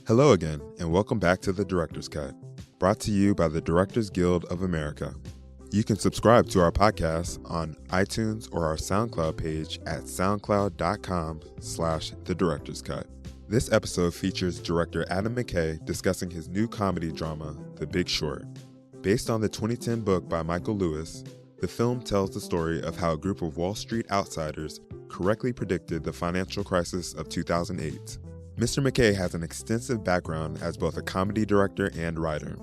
Hello again, and welcome back to The Director's Cut, brought to you by the Directors Guild of America. You can subscribe to our podcast on iTunes or our SoundCloud page at soundcloud.com/thedirectorscut. This episode features director Adam McKay discussing his new comedy drama, The Big Short. Based on the 2010 book by Michael Lewis, the film tells the story of how a group of Wall Street outsiders correctly predicted the financial crisis of 2008. Mr. McKay has an extensive background as both a comedy director and writer.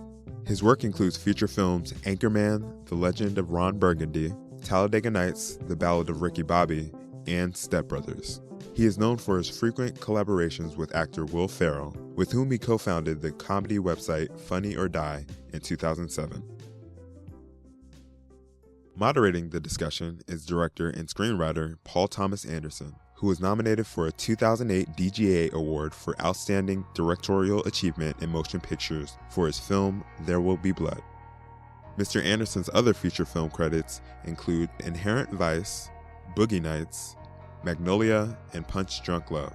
His work includes feature films Anchorman, The Legend of Ron Burgundy, Talladega Nights, The Ballad of Ricky Bobby, and Step Brothers. He is known for his frequent collaborations with actor Will Ferrell, with whom he co-founded the comedy website Funny or Die in 2007. Moderating the discussion is director and screenwriter Paul Thomas Anderson, who was nominated for a 2008 DGA Award for Outstanding Directorial Achievement in Motion Pictures for his film There Will Be Blood. Mr. Anderson's other feature film credits include Inherent Vice, Boogie Nights, Magnolia, and Punch Drunk Love.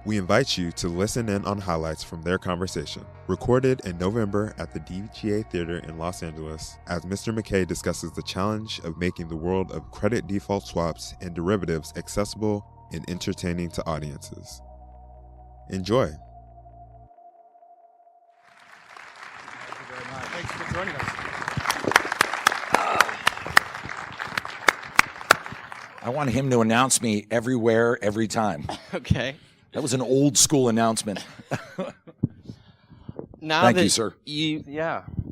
We invite you to listen in on highlights from their conversation, recorded in November at the DGA Theater in Los Angeles, as Mr. McKay discusses the challenge of making the world of credit default swaps and derivatives accessible and entertaining to audiences. Enjoy. Thank you very much. Thanks for joining us. I want him to announce me everywhere, every time. Okay. That was an old school announcement. Now Thank that you, sir.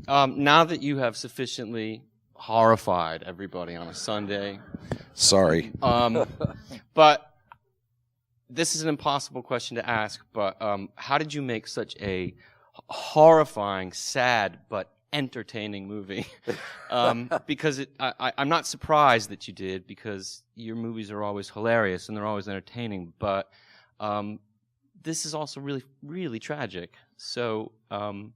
Now that you have sufficiently horrified everybody on a Sunday, Sorry. but this is an impossible question to ask, but how did you make such a horrifying, sad, but entertaining movie? Because I'm not surprised that you did, because your movies are always hilarious and they're always entertaining, but this is also really, really tragic. So, I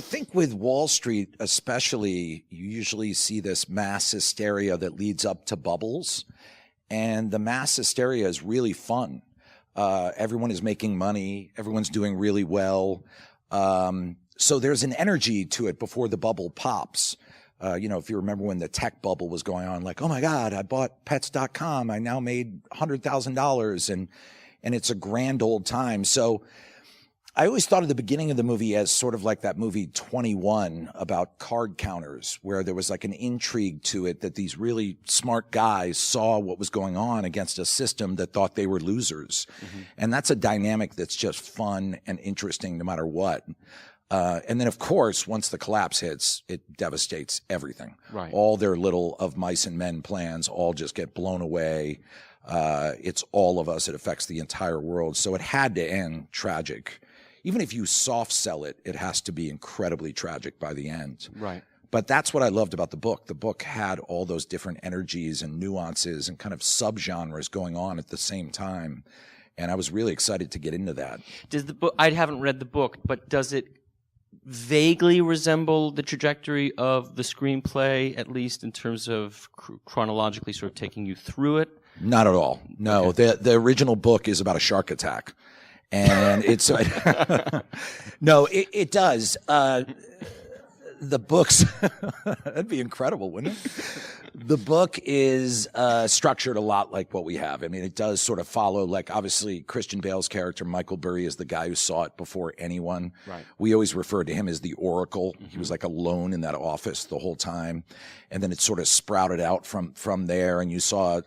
think with Wall Street especially, you usually see this mass hysteria that leads up to bubbles. And the mass hysteria is really fun. Everyone is making money. Everyone's doing really well. So there's an energy to it before the bubble pops. If you remember when the tech bubble was going on, like, oh my God, I bought pets.com. I now made $100,000 and it's a grand old time. So I always thought of the beginning of the movie as sort of like that movie 21 about card counters, where there was like an intrigue to it that these really smart guys saw what was going on against a system that thought they were losers. Mm-hmm. And that's a dynamic that's just fun and interesting no matter what. And then, of course, once the collapse hits, it devastates everything. Right. All their little of mice and men plans all just get blown away. It's all of us. It affects the entire world. So it had to end tragic. Even if you soft sell it, it has to be incredibly tragic by the end. Right. But that's what I loved about the book. The book had all those different energies and nuances and kind of subgenres going on at the same time. And I was really excited to get into that. Does the book? I haven't read the book, but does it vaguely resemble the trajectory of the screenplay, at least in terms of chronologically sort of taking you through it? Not at all. No, Okay. The original book is about a shark attack. And it's no, it does. The books that'd be incredible, wouldn't it? The book is structured a lot like what we have. I mean, it does sort of follow, like, obviously Christian Bale's character Michael Burry is the guy who saw it before anyone. Right. We always referred to him as the Oracle. Mm-hmm. He was like alone in that office the whole time, and then it sort of sprouted out from there. And you saw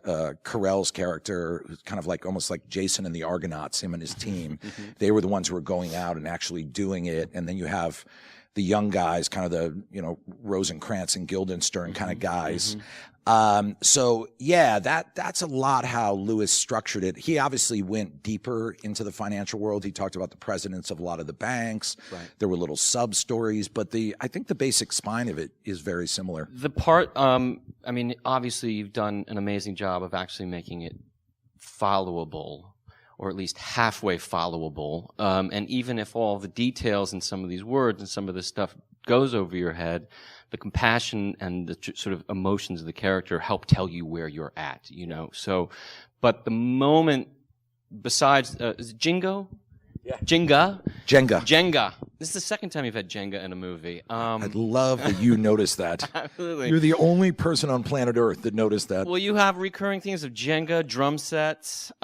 Carell's character, who's kind of like almost like Jason and the Argonauts, him and his team. Mm-hmm. They were the ones who were going out and actually doing it. And then you have the young guys, kind of the, Rosencrantz and Guildenstern kind of guys. Mm-hmm. So yeah, that's a lot how Lewis structured it. He obviously went deeper into the financial world. He talked about the presidents of a lot of the banks. Right. There were little sub stories, but I think the basic spine of it is very similar. The part, obviously you've done an amazing job of actually making it followable, or at least halfway followable. And even if all the details and some of these words and some of this stuff goes over your head, the compassion and the sort of emotions of the character help tell you where you're at, So, but the moment besides, is it Jingo? Yeah. Jenga. Jenga. This is the second time you've had Jenga in a movie. I'd love that you noticed that. Absolutely. You're the only person on planet Earth that noticed that. Well, you have recurring themes of Jenga, drum sets. Sweet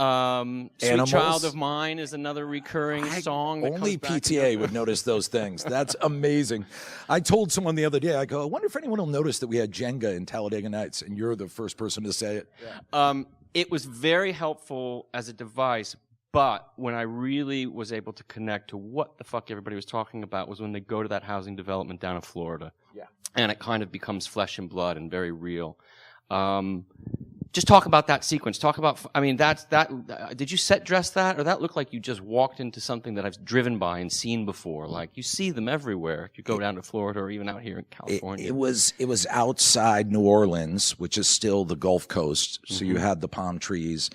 Animals. Child of Mine is another recurring song. That Only comes back PTA would notice those things. That's amazing. I told someone the other day, I go, I wonder if anyone will notice that we had Jenga in Talladega Nights, and you're the first person to say it. Yeah. It was very helpful as a device, but when I really was able to connect to what the fuck everybody was talking about was when they go to that housing development down in Florida. Yeah. And it kind of becomes flesh and blood and very real. Just talk about that sequence. Talk about, I mean, did you set dress that? Or that looked like you just walked into something that I've driven by and seen before? Like, you see them everywhere. If you go down to Florida or even out here in California. It was outside New Orleans, which is still the Gulf Coast. So you had the palm trees.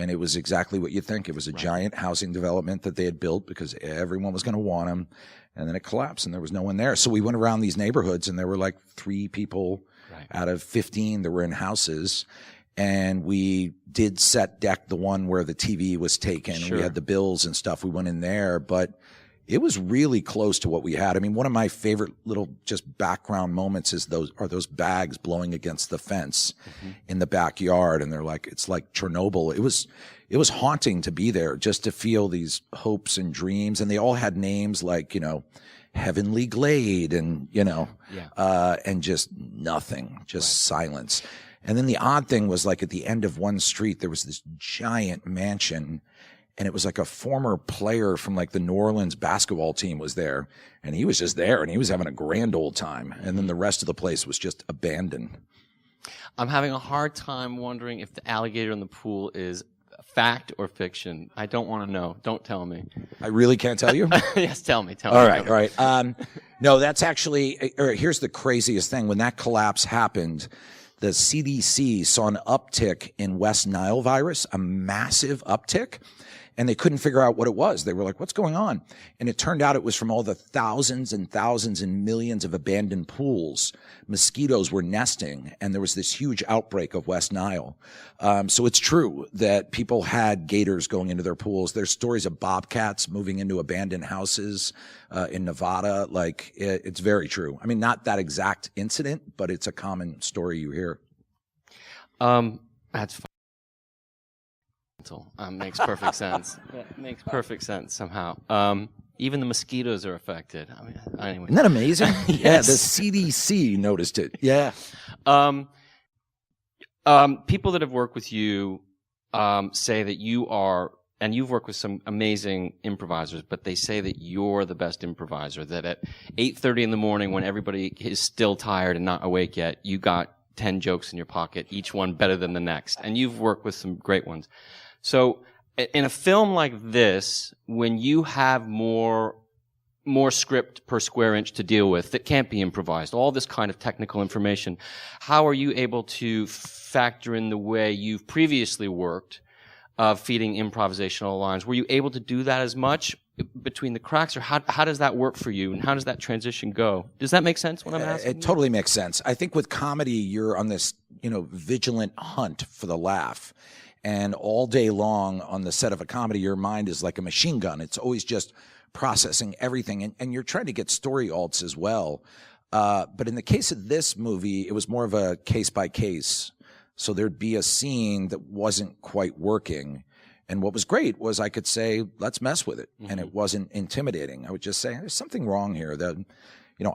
And it was exactly what you think. It was a giant housing development that they had built because everyone was going to want them. And then it collapsed and there was no one there. So we went around these neighborhoods and there were like 3 people out of 15 that were in houses. And we did set deck the one where the TV was taken. Sure. We had the bills and stuff. We went in there, but it was really close to what we had. I mean, one of my favorite little just background moments is those bags blowing against the fence in the backyard. And they're like, it's like Chernobyl. It was haunting to be there, just to feel these hopes and dreams. And they all had names like, Heavenly Glade and, and just nothing, just silence. And then the odd thing was, like, at the end of one street, there was this giant mansion. And it was like a former player from like the New Orleans basketball team was there, and he was just there and he was having a grand old time. And then the rest of the place was just abandoned. I'm having a hard time wondering if the alligator in the pool is fact or fiction. I don't want to know. Don't tell me. I really can't tell you? Yes, tell me. All right. No, that's actually, here's the craziest thing. When that collapse happened, the CDC saw an uptick in West Nile virus, a massive uptick. And they couldn't figure out what it was. They were like, what's going on? And it turned out it was from all the thousands and thousands and millions of abandoned pools. Mosquitoes were nesting, and there was this huge outbreak of West Nile. So it's true that people had gators going into their pools. There's stories of bobcats moving into abandoned houses in Nevada. Like, it's very true. I mean, not that exact incident, but it's a common story you hear. That's makes perfect sense. It makes perfect sense somehow. Even the mosquitoes are affected. I mean, anyway. Isn't that amazing? Yes. Yeah, the CDC noticed it. Yeah. People that have worked with you say that you are, and you've worked with some amazing improvisers, but they say that you're the best improviser, that at 8:30 in the morning when everybody is still tired and not awake yet, you got 10 jokes in your pocket, each one better than the next. And you've worked with some great ones. So in a film like this, when you have more script per square inch to deal with that can't be improvised, all this kind of technical information, how are you able to factor in the way you've previously worked of feeding improvisational lines? Were you able to do that as much between the cracks, or how does that work for you, and how does that transition go? Does that make sense what I'm asking? It totally makes sense. I think with comedy, you're on this, vigilant hunt for the laugh. And all day long on the set of a comedy, your mind is like a machine gun. It's always just processing everything. And you're trying to get story alts as well. But in the case of this movie, it was more of a case by case. So there'd be a scene that wasn't quite working. And what was great was I could say, let's mess with it. And it wasn't intimidating. I would just say, there's something wrong here that,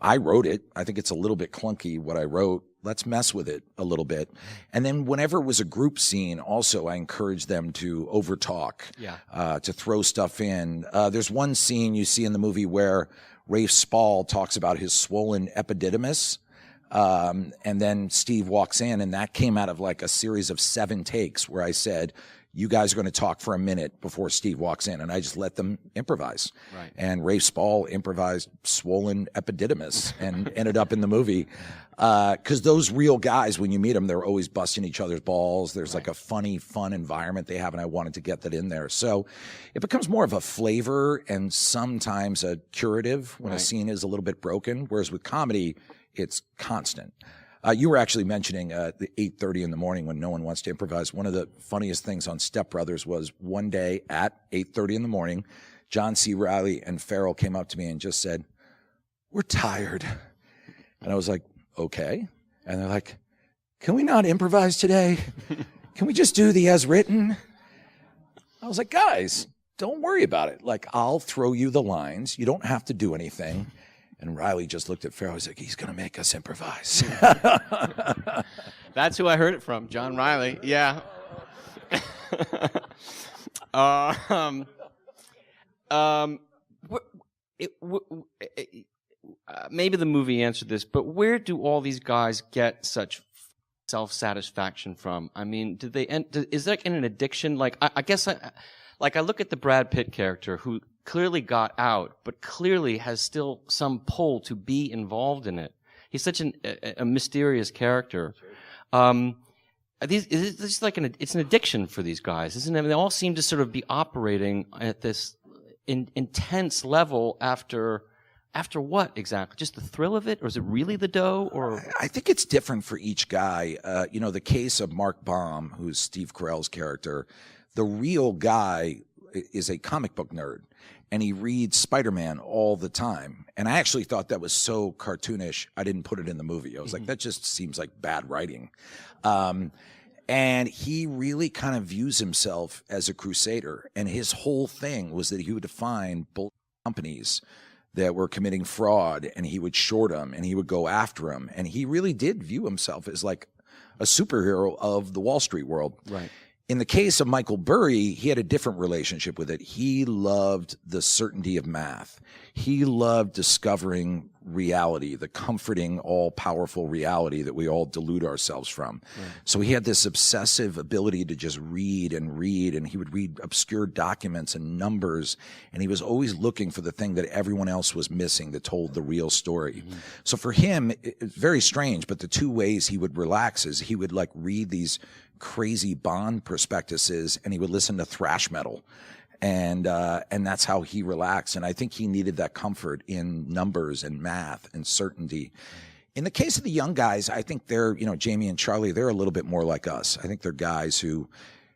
I wrote it. I think it's a little bit clunky what I wrote. Let's mess with it a little bit. And then whenever it was a group scene, also I encouraged them to overtalk, to throw stuff in. There's one scene you see in the movie where Rafe Spall talks about his swollen epididymis. And then Steve walks in, and that came out of like a series of 7 takes where I said, you guys are going to talk for a minute before Steve walks in. And I just let them improvise. Right. And Rafe Spall improvised swollen epididymis and ended up in the movie. Because those real guys, when you meet them, they're always busting each other's balls. There's like a funny, fun environment they have, and I wanted to get that in there. So it becomes more of a flavor and sometimes a curative when a scene is a little bit broken. Whereas with comedy, it's constant. You were actually mentioning the 8:30 in the morning when no one wants to improvise. One of the funniest things on Step Brothers was one day at 8:30 in the morning, John C. Reilly and Farrell came up to me and just said, "We're tired." And I was like, "Okay." And they're like, "Can we not improvise today? Can we just do the as written?" I was like, "Guys, don't worry about it. Like, I'll throw you the lines. You don't have to do anything." And Riley just looked at Farrell. He's like, "He's going to make us improvise." That's who I heard it from, John Riley. Yeah. Maybe the movie answered this, but where do all these guys get such self-satisfaction from? I mean, is that in an addiction? Like, I guess I look at the Brad Pitt character who clearly got out, but clearly has still some pull to be involved in it. He's such a mysterious character. It's like it's an addiction for these guys, isn't it? I mean, they all seem to sort of be operating at this intense level after what exactly? Just the thrill of it, or is it really the dough? Or I think it's different for each guy. The case of Mark Baum, who's Steve Carell's character, the real guy is a comic book nerd, and he reads Spider-Man all the time. And I actually thought that was so cartoonish, I didn't put it in the movie. I was like, that just seems like bad writing. And he really kind of views himself as a crusader. And his whole thing was that he would find both companies that were committing fraud, and he would short them, and he would go after them. And he really did view himself as like a superhero of the Wall Street world. Right. In the case of Michael Burry, he had a different relationship with it. He loved the certainty of math. He loved discovering reality, the comforting, all-powerful reality that we all delude ourselves from. Right. So he had this obsessive ability to just read, and he would read obscure documents and numbers, and he was always looking for the thing that everyone else was missing that told the real story. Mm-hmm. So for him, it's very strange, but the two ways he would relax is he would like read these crazy bond prospectuses, and he would listen to thrash metal. And that's how he relaxed. And I think he needed that comfort in numbers and math and certainty. In the case of the young guys, I think they're, Jamie and Charlie, they're a little bit more like us. I think they're guys who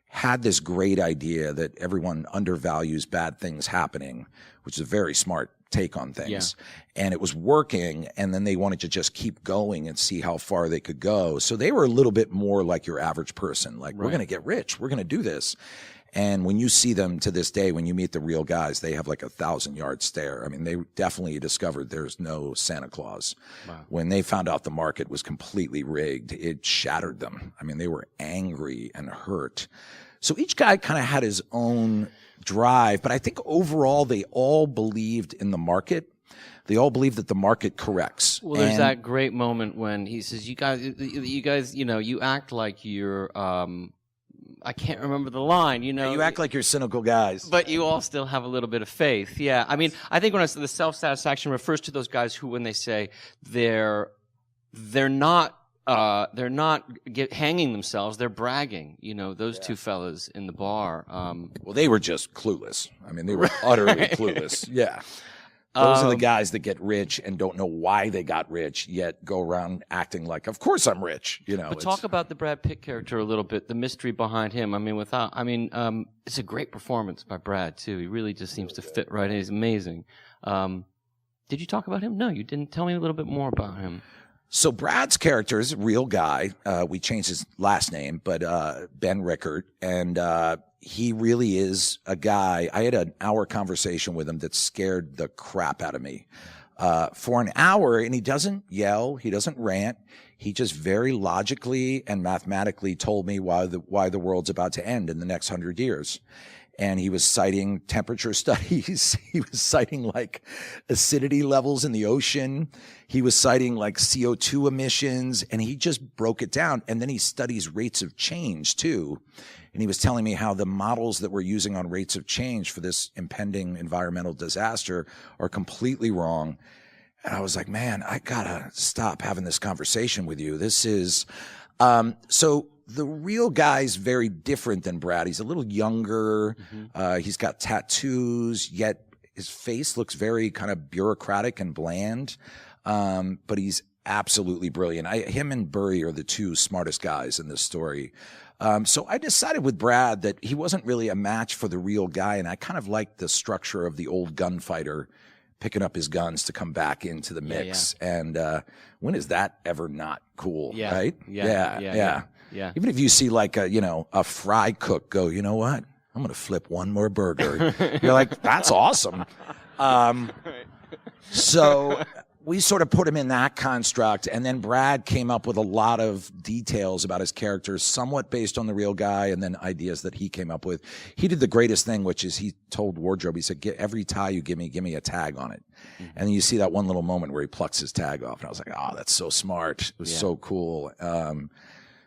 had this great idea that everyone undervalues bad things happening, which is a very smart take on things. Yeah. And it was working, and then they wanted to just keep going and see how far they could go. So they were a little bit more like your average person. Like, right, we're going to get rich. We're going to do this. And when you see them to this day, when you meet the real guys, they have like 1,000-yard stare. I mean, they definitely discovered there's no Santa Claus. Wow. When they found out the market was completely rigged, it shattered them. I mean, they were angry and hurt. So each guy kind of had his own drive, but I think overall they all believed in the market. They all believe that the market corrects. Well, there's that great moment when he says, you guys, you act like you're, I can't remember the line, You act like you're cynical guys. But you all still have a little bit of faith. Yeah. I mean, I think when I say the self-satisfaction refers to those guys who, when they say they're not hanging themselves, they're bragging. Those two fellas in the bar. Well, they were just clueless. I mean, they were utterly clueless. Yeah. Those are the guys that get rich and don't know why they got rich, yet go around acting like, of course I'm rich. But talk about the Brad Pitt character a little bit, the mystery behind him. I mean, it's a great performance by Brad too. He really just seems to fit right in. He's amazing. Did you talk about him? No, you didn't. Tell me a little bit more about him. So Brad's character is a real guy. We changed his last name, but Ben Rickert, and he really is a guy. I had an hour conversation with him that scared the crap out of me. For an hour, and he doesn't yell, he doesn't rant. He just very logically and mathematically told me why the world's about to end in the next 100 years. And he was citing temperature studies. He was citing like acidity levels in the ocean. He was citing like CO2 emissions, and he just broke it down. And then he studies rates of change too. And he was telling me how the models that we're using on rates of change for this impending environmental disaster are completely wrong. And I was like, man, I gotta stop having this conversation with you. This is, so the real guy's very different than Brad. He's a little younger. Mm-hmm. He's got tattoos, yet his face looks very kind of bureaucratic and bland. But he's absolutely brilliant. Him and Burry are the two smartest guys in this story. So I decided with Brad that he wasn't really a match for the real guy, and I kind of liked the structure of the old gunfighter picking up his guns to come back into the mix. Yeah. And when is that ever not cool, right? Yeah. Even if you see like a fry cook go, you know what? I'm going to flip one more burger. You're like, that's awesome. So we sort of put him in that construct, and then Brad came up with a lot of details about his characters, somewhat based on the real guy, and then ideas that he came up with. He did the greatest thing, which is he told wardrobe, he said, every tie you give me a tag on it. Mm-hmm. And then you see that one little moment where he plucks his tag off, and I was like, oh, that's so smart. It was so cool.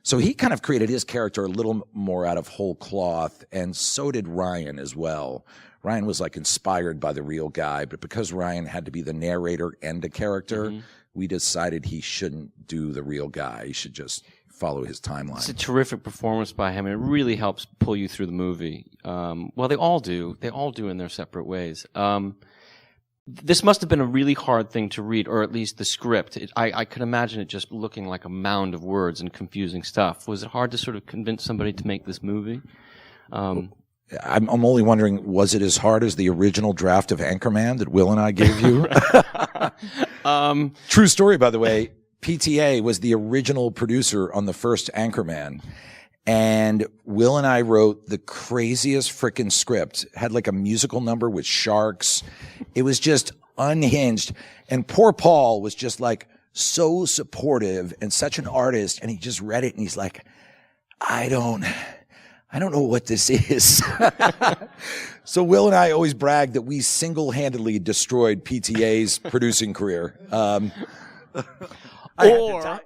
So he kind of created his character a little more out of whole cloth, and so did Ryan as well. Ryan was like inspired by the real guy, but because Ryan had to be the narrator and a character, we decided he shouldn't do the real guy. He should just follow his timeline. It's a terrific performance by him, and it really helps pull you through the movie. Well, they all do. They all do in their separate ways. This must have been a really hard thing to read, or at least the script. I could imagine it just looking like a mound of words and confusing stuff. Was it hard to sort of convince somebody to make this movie? I'm only wondering, was it as hard as the original draft of Anchorman that Will and I gave you? True story, by the way. PTA was the original producer on the first Anchorman. And Will and I wrote the craziest frickin' script. It had like a musical number with sharks. It was just unhinged. And poor Paul was just like so supportive and such an artist. And he just read it and he's like, I don't know what this is. So Will and I always brag that we single-handedly destroyed PTA's producing career.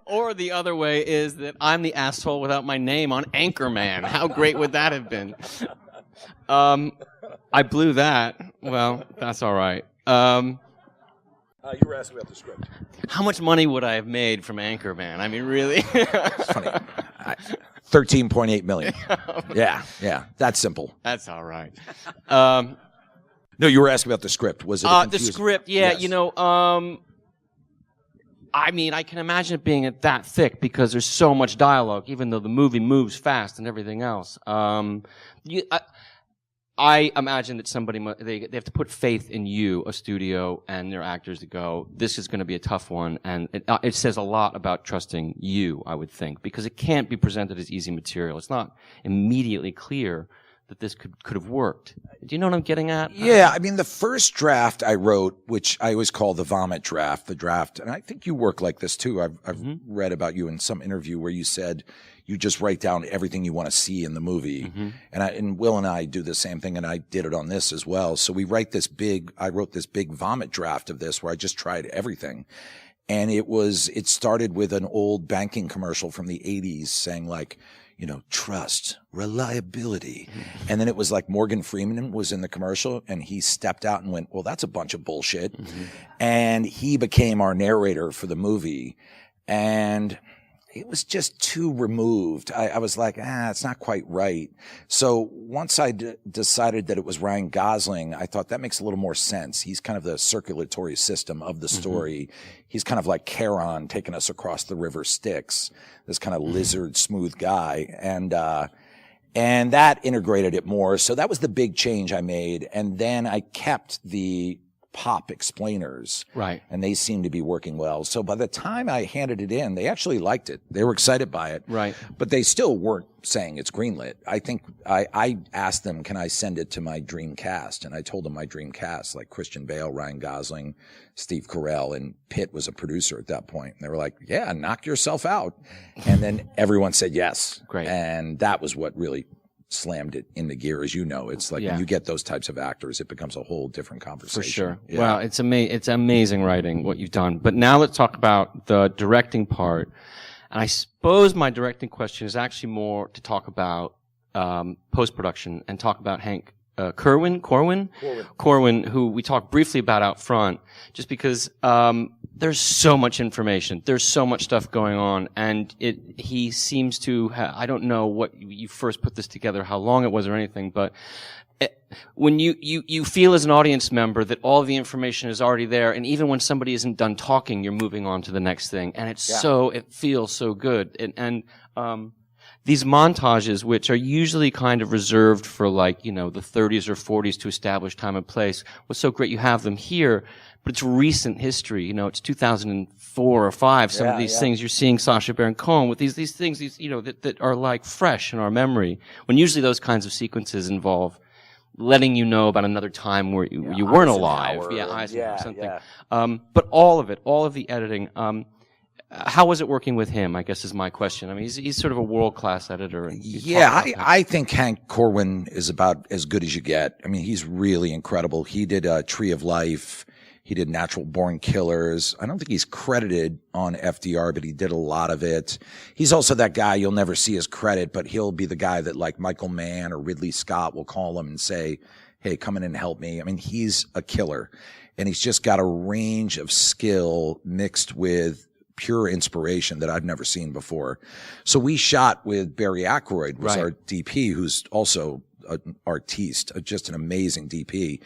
Or the other way is that I'm the asshole without my name on Anchorman. How great would that have been? I blew that. Well, that's all right. You were asking about the script. How much money would I have made from Anchorman? I mean, really? It's funny. 13.8 million. Yeah. That's simple. That's all right. No, you were asking about the script. Was it the script? Yeah, yes. I mean, I can imagine it being that thick because there's so much dialogue, even though the movie moves fast and everything else. I imagine that they have to put faith in you, a studio, and their actors to go, this is going to be a tough one, and it says a lot about trusting you, I would think, because it can't be presented as easy material. It's not immediately clear that this could have worked. Do you know what I'm getting at? Yeah, I mean, the first draft I wrote, which I always call the vomit draft, and I think you work like this too. I've read about you in some interview where you said you just write down everything you want to see in the movie. And Will and I do the same thing, and I did it on this as well. So I wrote this big vomit draft of this where I just tried everything. And it started with an old banking commercial from the 80s saying like, trust, reliability. And then it was like Morgan Freeman was in the commercial and he stepped out and went, well, that's a bunch of bullshit. And he became our narrator for the movie. And it was just too removed. I was like, it's not quite right. So once I decided that it was Ryan Gosling, I thought that makes a little more sense. He's kind of the circulatory system of the story. He's kind of like Charon taking us across the river Styx, this kind of lizard smooth guy. And that integrated it more. So that was the big change I made. And then I kept the pop explainers. Right. And they seemed to be working well. So by the time I handed it in, they actually liked it. They were excited by it. Right. But they still weren't saying it's greenlit. I think I asked them, can I send it to my dream cast? And I told them my dream cast, like Christian Bale, Ryan Gosling, Steve Carell, and Pitt was a producer at that point. And they were like, yeah, knock yourself out. And then everyone said yes. Great. And that was what really slammed it into gear, as you know. It's like when you get those types of actors, it becomes a whole different conversation. For sure. Yeah. Wow, it's amazing writing, what you've done. But now let's talk about the directing part. And I suppose my directing question is actually more to talk about post-production and talk about Hank Corwin, who we talked briefly about out front, just because there's so much information, there's so much stuff going on, and he seems to I don't know what you first put this together, how long it was or anything, but when you feel as an audience member that all the information is already there, and even when somebody isn't done talking, you're moving on to the next thing, and it feels so good. And these montages, which are usually kind of reserved for like, the 30s or 40s to establish time and place, what's so great you have them here, but it's recent history. It's 2004 or 5. Some of these things you're seeing Sacha Baron Cohen with these things, that are like fresh in our memory. When usually those kinds of sequences involve letting you know about another time where you weren't alive. Eisenhower, something. Yeah. But all of the editing, how was it working with him, I guess is my question. I mean, he's sort of a world-class editor. I think Hank Corwin is about as good as you get. I mean, he's really incredible. He did Tree of Life. He did Natural Born Killers. I don't think he's credited on FDR, but he did a lot of it. He's also that guy, you'll never see his credit, but he'll be the guy that like Michael Mann or Ridley Scott will call him and say, hey, come in and help me. I mean, he's a killer. And he's just got a range of skill mixed with pure inspiration that I've never seen before. So we shot with Barry Ackroyd, was our DP, who's also an artiste, just an amazing DP.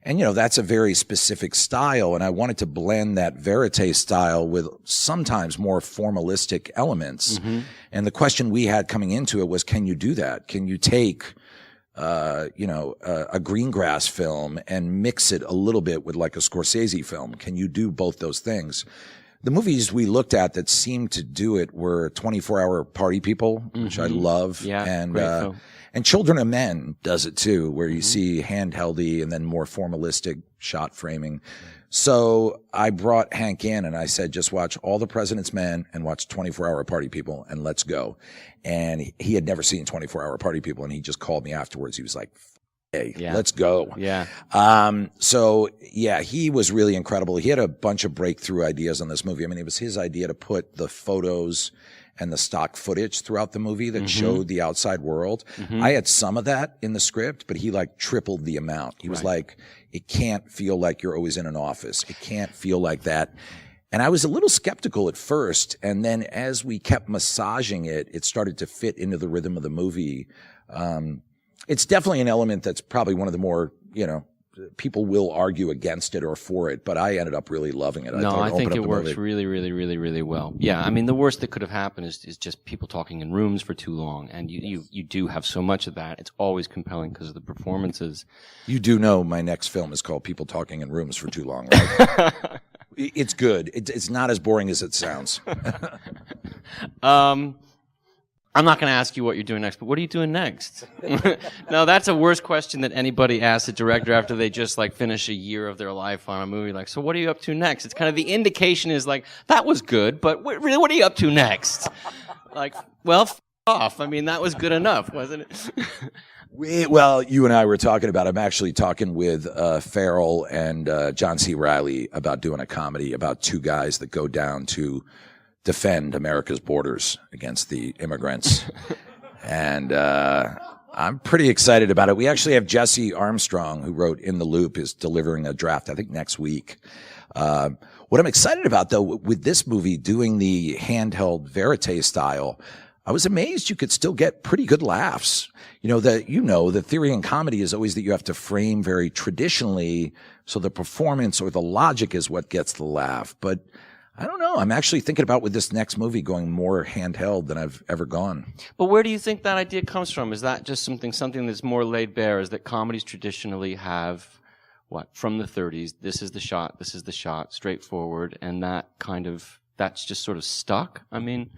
And, that's a very specific style. And I wanted to blend that verite style with sometimes more formalistic elements. Mm-hmm. And the question we had coming into it was, can you do that? Can you take, a Greengrass film and mix it a little bit with like a Scorsese film? Can you do both those things? The movies we looked at that seemed to do it were 24-Hour Party People, which I love. Yeah, and Children of Men does it too, where you see handheldy and then more formalistic shot framing. So I brought Hank in and I said, just watch All the President's Men and watch 24-Hour Party People and let's go. And he had never seen 24-Hour Party People, and he just called me afterwards. He was like, hey, let's go. Yeah. He was really incredible. He had a bunch of breakthrough ideas on this movie. I mean, it was his idea to put the photos and the stock footage throughout the movie that showed the outside world. I had some of that in the script, but he like tripled the amount. He was like, it can't feel like you're always in an office. It can't feel like that. And I was a little skeptical at first. And then as we kept massaging it, it started to fit into the rhythm of the movie. It's definitely an element that's probably one of the more, people will argue against it or for it, but I ended up really loving it. I think it works really, really, really, really well. Yeah, I mean, the worst that could have happened is just people talking in rooms for too long, and you do have so much of that. It's always compelling because of the performances. You do know my next film is called People Talking in Rooms for Too Long, right? It's good. It's not as boring as it sounds. I'm not going to ask you what you're doing next, but what are you doing next? No, that's a worse question that anybody asks a director after they just like finish a year of their life on a movie. Like, so what are you up to next? It's kind of the indication is like, that was good, but really, what are you up to next? Like, well, off. I mean, that was good enough, wasn't it? Well, you and I were talking about, I'm actually talking with Farrell and John C. Reilly about doing a comedy about two guys that go down to defend America's borders against the immigrants. And I'm pretty excited about it. We actually have Jesse Armstrong, who wrote In the Loop, is delivering a draft, I think, next week. What I'm excited about, though, with this movie, doing the handheld verite style, I was amazed you could still get pretty good laughs. The theory in comedy is always that you have to frame very traditionally, so the performance or the logic is what gets the laugh. But I don't know. I'm actually thinking about with this next movie going more handheld than I've ever gone. But where do you think that idea comes from? Is that just something that's more laid bare? Is that comedies traditionally have from the 30s? This is the shot, straightforward, and that's just sort of stuck. I mean,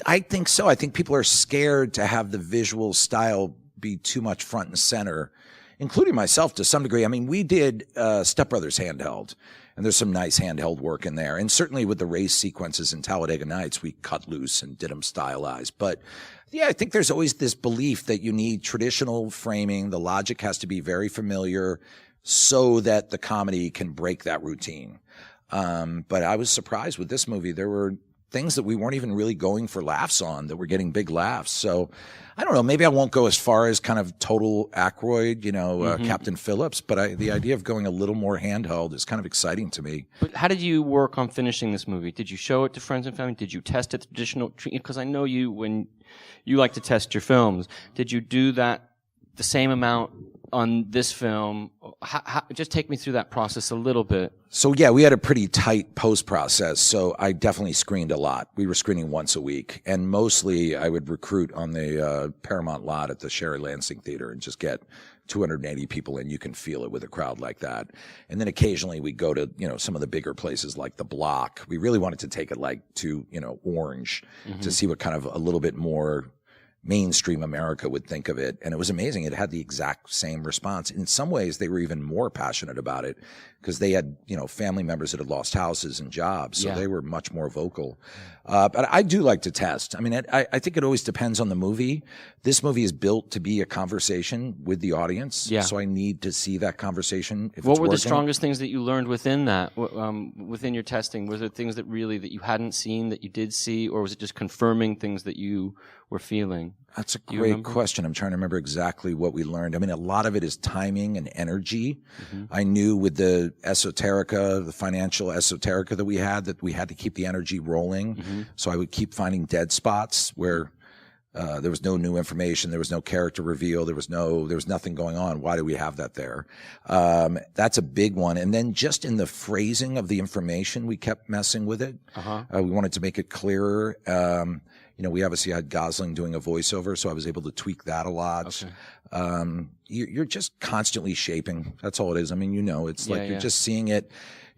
I think so. I think people are scared to have the visual style be too much front and center, including myself to some degree. I mean, we did Step Brothers handheld. And there's some nice handheld work in there. And certainly with the race sequences in Talladega Nights, we cut loose and did them stylized. But yeah, I think there's always this belief that you need traditional framing. The logic has to be very familiar so that the comedy can break that routine. But I was surprised with this movie. There were things that we weren't even really going for laughs on that were getting big laughs. So I don't know, maybe I won't go as far as kind of total Ackroyd, Captain Phillips, but the idea of going a little more handheld is kind of exciting to me. But how did you work on finishing this movie? Did you show it to friends and family? Did you test it traditional? Because I know when you like to test your films, did you do that the same amount on this film. Just take me through that process a little bit. So yeah, we had a pretty tight post process. So I definitely screened a lot. We were screening once a week, and mostly I would recruit on the Paramount lot at the Sherry Lansing Theater and just get 280 people in. You can feel it with a crowd like that. And then occasionally we go to, some of the bigger places like the Block. We really wanted to take it like to, Orange to see what kind of a little bit more mainstream America would think of it. And it was amazing. It had the exact same response. In some ways, they were even more passionate about it because they had, family members that had lost houses and jobs. So they were much more vocal. But I do like to test. I mean, I think it always depends on the movie. This movie is built to be a conversation with the audience. Yeah. So I need to see that conversation. If what were the strongest things that you learned within that, within your testing? Was there things that you hadn't seen that you did see, or was it just confirming things that you were feeling? That's a great question. I'm trying to remember exactly what we learned. I mean, a lot of it is timing and energy. I knew with the esoterica, the financial esoterica that we had to keep the energy rolling. So I would keep finding dead spots where there was no new information, there was no character reveal, there was nothing going on. Why do we have that there? That's a big one. And then just in the phrasing of the information, we kept messing with it. We wanted to make it clearer. We obviously had Gosling doing a voiceover, so I was able to tweak that a lot. Okay. You're just constantly shaping. That's all it is. I mean, it's like you're just seeing it.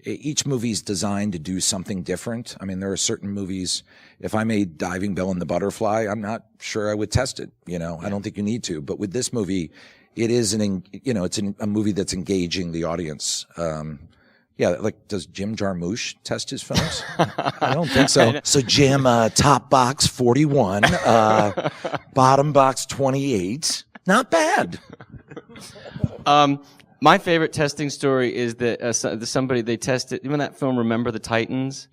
Each movie's designed to do something different. I mean, there are certain movies, if I made Diving Bell and the Butterfly, I'm not sure I would test it. I don't think you need to. But with this movie, it is a movie that's engaging the audience. Does Jim Jarmusch test his films? I don't think so. So Jim, top box 41, bottom box 28. Not bad. My favorite testing story is that somebody they tested. Even that film, Remember the Titans,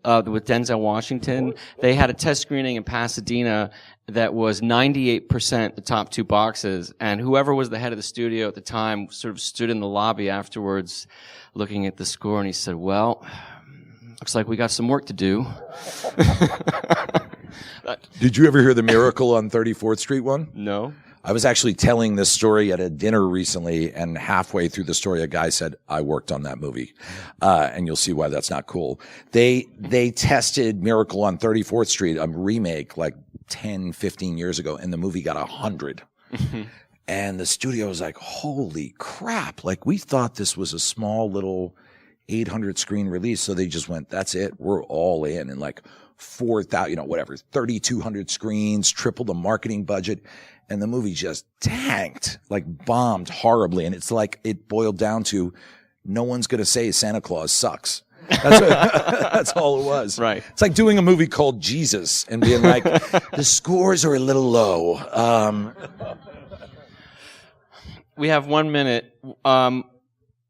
with Denzel Washington. They had a test screening in Pasadena that was 98% the top two boxes, and whoever was the head of the studio at the time sort of stood in the lobby afterwards, looking at the score, and he said, "Well, looks like we got some work to do." Did you ever hear the Miracle on 34th Street one? No. I was actually telling this story at a dinner recently, and halfway through the story, a guy said, "I worked on that movie." And you'll see why that's not cool. They tested Miracle on 34th Street, a remake, like 10, 15 years ago, and the movie got 100. And the studio was like, holy crap. Like, we thought this was a small little 800 screen release. So they just went, that's it. We're all in. And like 4,000, 3,200 screens, triple the marketing budget. And the movie just tanked, like bombed horribly. And it's like, it boiled down to, no one's going to say Santa Claus sucks. That's all it was. Right. It's like doing a movie called Jesus and being like, the scores are a little low. We have 1 minute.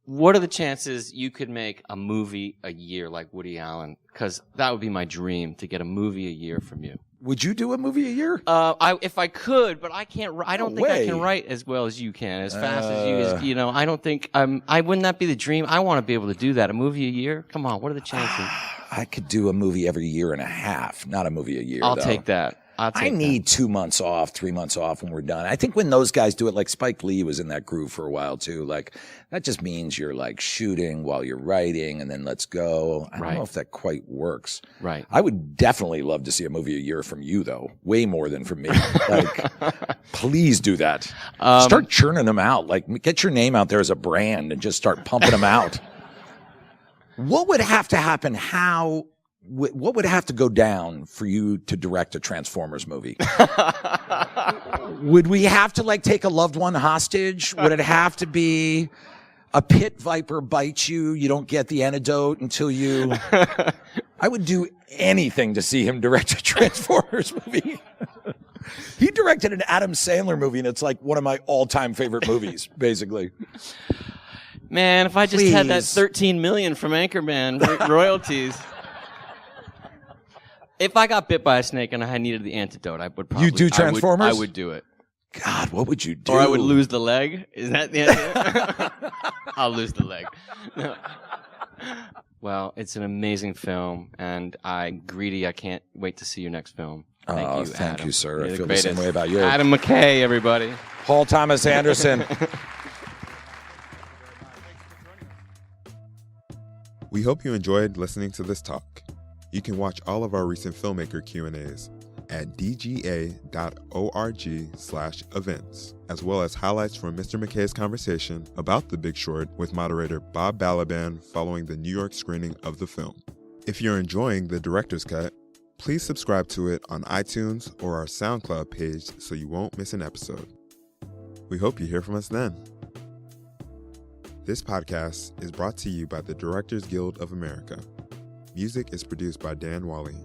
What are the chances you could make a movie a year like Woody Allen? Because that would be my dream, to get a movie a year from you. Would you do a movie a year? If I could, but I can't. I don't think I can write as well as you can, as fast as you. I don't think. Wouldn't that be the dream? I want to be able to do that. A movie a year? Come on, what are the chances? I could do a movie every year and a half, not a movie a year. I'll take that. I need 2 months off, 3 months off when we're done. I think when those guys do it, like Spike Lee was in that groove for a while too. Like, that just means you're like shooting while you're writing and then let's go. I don't know if that quite works. Right. I would definitely love to see a movie a year from you though. Way more than from me. Like, please do that. Start churning them out. Like, get your name out there as a brand and just start pumping them out. What would have to happen? What would have to go down for you to direct a Transformers movie? Would we have to take a loved one hostage? Would it have to be a pit viper bites you? You don't get the antidote until you... I would do anything to see him direct a Transformers movie. He directed an Adam Sandler movie, and it's like one of my all-time favorite movies, basically. Man, if I just had that $13 million from Anchorman royalties... If I got bit by a snake and I needed the antidote, I would probably... You do Transformers? I would do it. God, what would you do? Or I would lose the leg. Is that the answer? I'll lose the leg. Well, it's an amazing film, and I can't wait to see your next film. Thank you, sir. I feel the same way about you. Adam McKay, everybody. Paul Thomas Anderson. We hope you enjoyed listening to this talk. You can watch all of our recent filmmaker Q&As at dga.org/events, as well as highlights from Mr. McKay's conversation about The Big Short with moderator Bob Balaban following the New York screening of the film. If you're enjoying the director's cut, please subscribe to it on iTunes or our SoundCloud page so you won't miss an episode. We hope you hear from us then. This podcast is brought to you by the Directors Guild of America. Music is produced by Dan Wally.